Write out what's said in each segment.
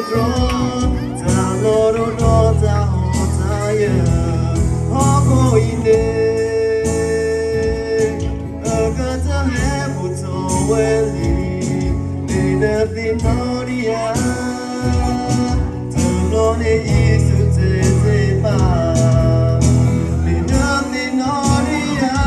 throne, ta Lord o no ta ho ta ye, ho ko ine, agata he buto weli, ne na di noria, tu lo ne isu te pa, ne na di noria.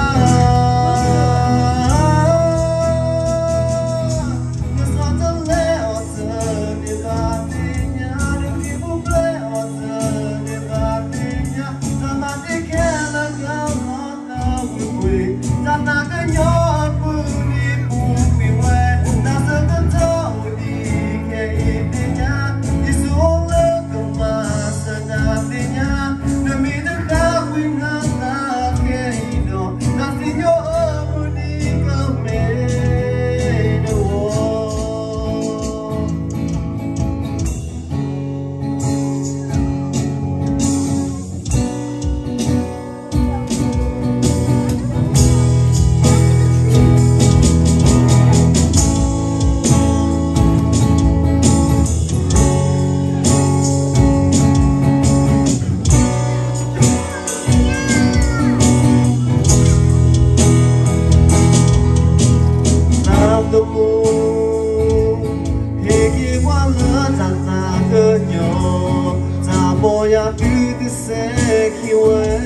Boya cứ sẽ khi quên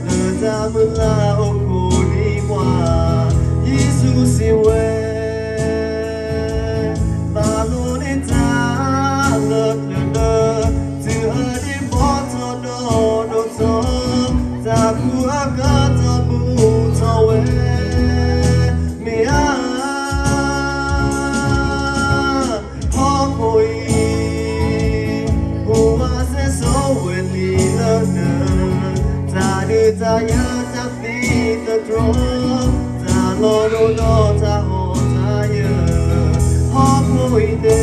lời ta mới là ô cô đi qua Giêsu siêu quên ta luôn đến ta lợt lợt từ ở đi bỏ thọ đồ đồ thọ ta cứ cả ta bu thọ quên mi à ho bồi ta ya ta fi ta tro ta lo lo lo ta ho ta ye ho boi de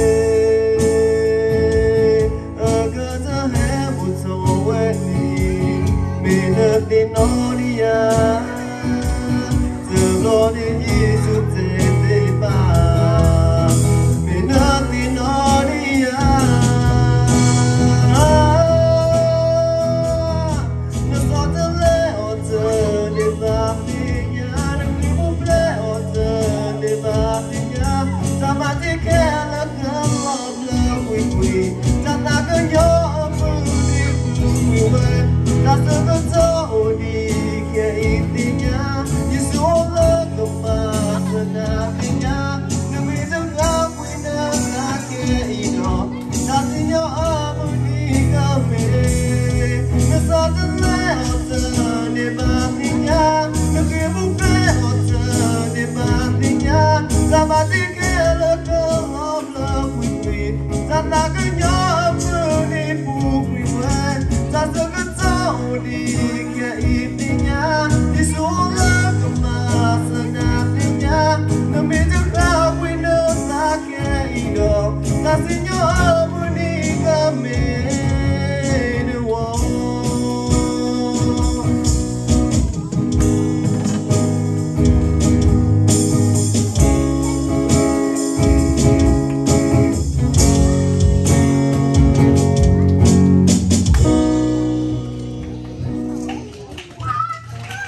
aga ta he bu so we ni me na ti no ni ya tu lo ni Giêsu te ba me na ti no ni ya Signor